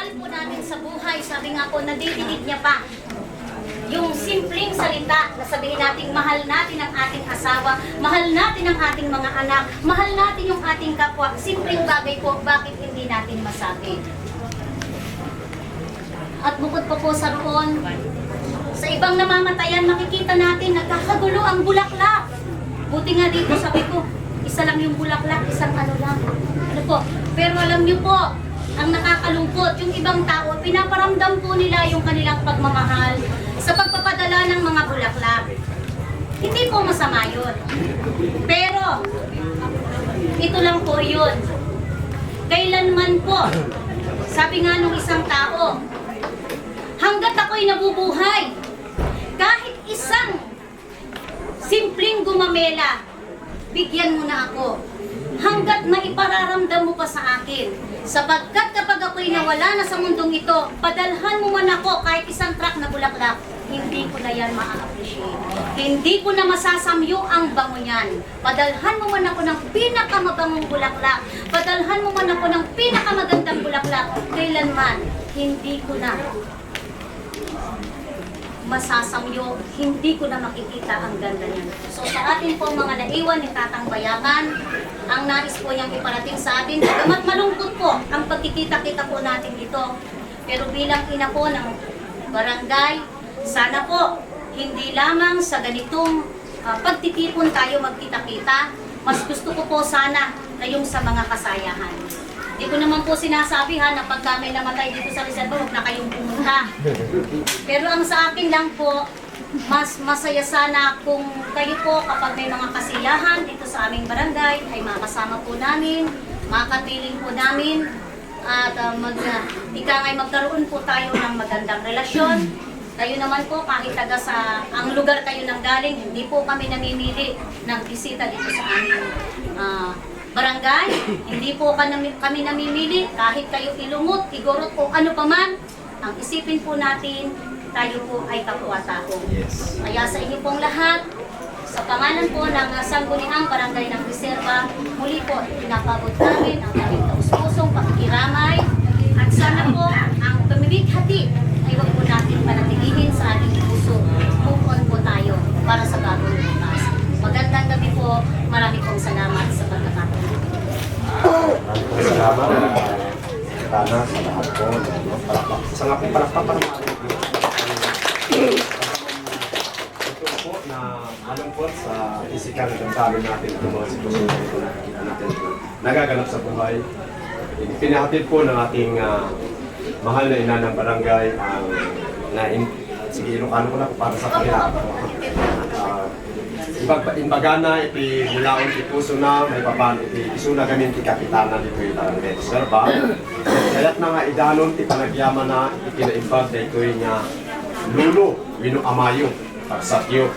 mahal po natin sa buhay. Sabi nga po, nadidinig niya pa. Yung simpleng salita na sabihin natin, mahal natin ang ating asawa, mahal natin ang ating mga anak, mahal natin yung ating kapwa. Simpleng bagay po, bakit hindi natin masabi? At bukod pa po sa roon, sa ibang namamatayan, makikita natin, nagkakagulo ang bulaklak. Buti nga dito, sabi ko, isa lang yung bulaklak, isang ano lang. Ano po? Pero alam niyo po, ang nakakalungkot, yung ibang tao, pinaparamdam po nila yung kanilang pagmamahal sa pagpapadala ng mga bulaklak. Hindi po masama yun. Pero, ito lang po yun. Kailanman po, sabi nga nung isang tao, hanggat ako'y nabubuhay, kahit isang simpleng gumamela, bigyan mo na ako. Hanggat maipararamdam mo pa sa akin. Sapagkat kapag ako'y nawala na sa mundong ito, padalhan mo man ako kahit isang truck na bulaklak, hindi ko na yan ma-appreciate. Hindi ko na masasamyo ang bango niyan. Padalhan mo man ako ng pinakamabangong bulaklak. Padalhan mo man ako ng pinakamagandang bulaklak. Kailanman, hindi ko na masasamyo, hindi ko na makikita ang ganda niyan. So sa atin po mga naiwan ni Tatang Bayakan, ang nais po niyang iparating sa atin, bagamat malungkot po ang pagkikita-kita po natin dito. Pero bilang ina po ng barangay, sana po hindi lamang sa ganitong pagtitipon tayo magkita-kita, mas gusto ko po sana na yung sa mga kasayahan. Hindi ko naman po sinasabi na pagka may namatay dito sa reserva, huwag na kayong pumunta. Pero ang sa akin lang po, mas masaya sana kung kayo po kapag may mga kasiyahan dito sa aming barangay, ay makasama po namin, makakapiling po namin, at magkaroon po tayo ng magandang relasyon. Kayo naman po, kahit taga sa ang lugar kayo nang galing, hindi po kami namimili ng bisita dito sa aming barangay. Hindi po kami namimili, kahit kayo ilumot, igorot o ano paman, ang isipin po natin, tayo po ay kapwa-tao. Yes. Kaya sa inyo pong lahat, sa pangalan po ng Sangguniang Barangay ng Reserva, muli po pinapabot namin ang aming taus-pusong pakikiramay at sana po ang pamibighati ay huwag po natin panatilihin sa ating puso. Move on po tayo para sa bagong bukas. Magandang gabi po. Marami pong salamat sa pagkakataon. Salamat. Sana sa lahat po. Sa nga pong palakpakan ito po na malungkot sa physical ng dami natin ang mga sitwasyon na ito nakikita natin nagaganap sa buhay. Pinahatid po ng ating mahal na ina ng barangay ang sige, Ilocano ko na para sa kanila. Imbagana, iti mulaon, iti puso na, may papan, iti isuna gamin, iti kapitana, dito yung barangay Reserva. Kaya't na nga idanon, iti panagyaman na, iti kinaimbag na ito'y nga lulo, wino amayo, pagsatyo.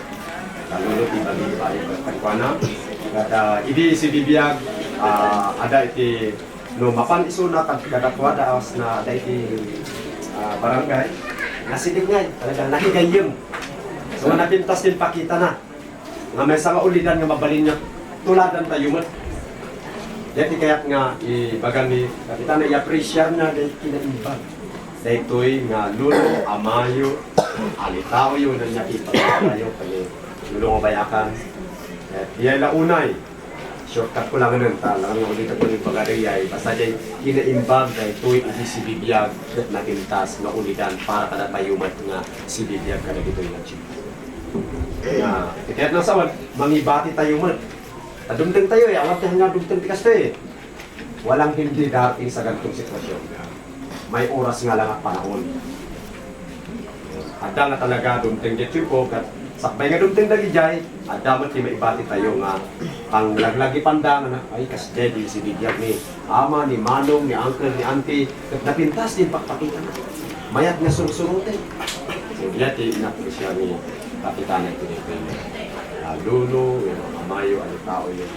Lulo, iti balibayo, pagkwana. At idi si bibiyag, ada iti no mapan isuna, tagkadakwa, daos na ada iti barangay. Nasilig nga, talagang nakigayim. So, napintas din pakita na. Nga may sa ulidan nga mabalin niya, tuladan tayo mo. Dati kaya't nga, ibagan ni Kapitana, i-appreciate na dahil kinaimbag. Dahil ito'y nga lulo, amayo, alitaw yun, na niya ipagkakayo, kaya lulo nga bayakan. At iyay launay, shortcut ko lang nun, talang nga ulit ako yung pag-ariyay, basta dahil kinaimbag dahil ito'y si-bibiyag na tintas nga ulidan para kada tayo nga si-bibiyag ka na ito'y na-chip. Kaya nang sawan, mangibati tayo man. Dumdeng tayo awat tayo nga dumdeng tikas tayo Walang hindi dating sa ganitong sitwasyon. May oras nga lang at panahon. Ada nga talaga dumdeng dito po, at sakbay nga dumdeng dagi jay, ada mo ti maibati tayo nga ang laglagi pandang na, ay kas dedi si bigyan ni ama, ni manong, ni uncle, ni auntie, at napintas din pagpakita na. Mayat nga surusurutin. So, yati inapresya ni Kapitana ito dito yung lulo, yung amayo, ano tao yun.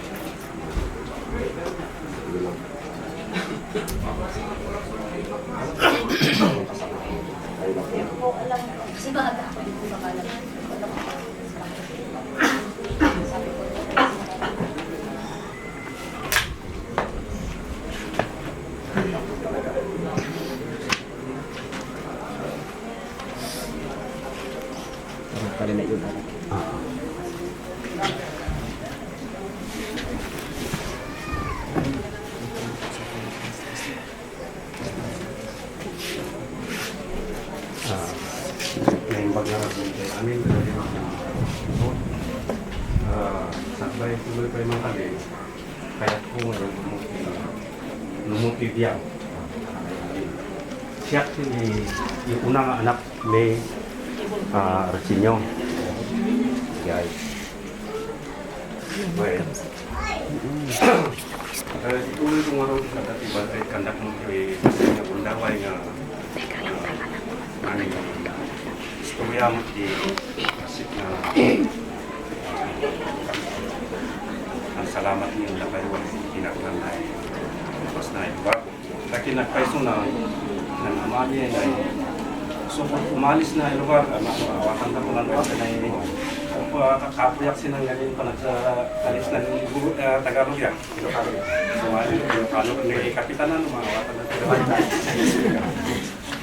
Kasi baga ako yung kumakalam. Kali na yun. Naimbag na rin kay amin, dali na sakbay tuloy pa yung kami, kaya po ngayon lumutibiyang. Siya yung unang anak may Rasinyo. Guys. Well, ituloy ko nga rin sa dati ba ay kandak mo kay Rasinyo kung daway nga ang istorya mo di kasip na ang salamat niyo na kayo ang pinaklan na tapos na iba. Laki nagpaiso na ng amali ay so kung umalis na yung lugar, awatan na ko lang na kakapuyak sinang galing pa nagsa-alis na yung Tagalog yan. Sumali yung Ilocano, may kapitanan, umawatan na Tagalog.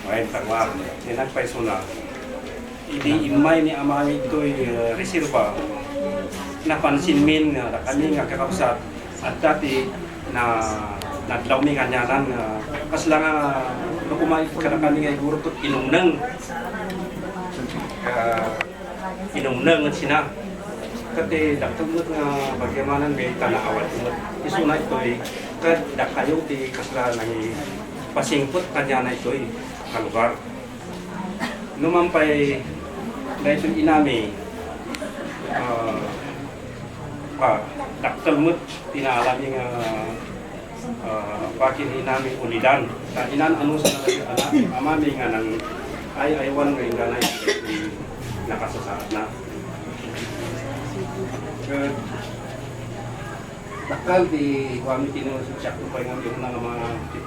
Ngayon, tagwar, nagpaiso na. Imay ni amami ito'y reserva. Napansin min na kami nga kakausap at dati na nadlaw mi kanyanan kas lang kumain ka na kami nga iguro to inungnang at sina kati daktumot nga bagyamanan may tanaawat isuna ito kad dakayo ti kasla nang pasingpot kanya na ito kalugar numampay dahil inami daktalmut tinaalam yung pakin namin ulidan. Inan ano sa amami nga ng ay-aywan nga yung ganay nakasasaad na. Takal di kami tinusyak ko pa yung mga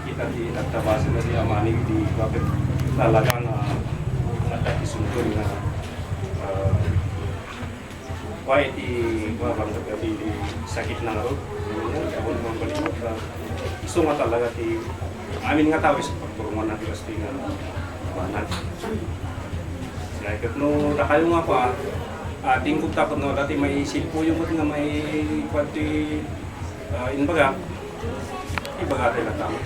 kita di nagtabasa na di amani di bakit talagang nagkakisuntun na why di bang di sakit na ro abon mo balimot iso nga talaga ti amin nga tao is pagturungan natin kasi nga manag like no dakayo nga pa tingkog tapos no dati may silpo yung nga may kwati inbaga ibaga tayo lang tao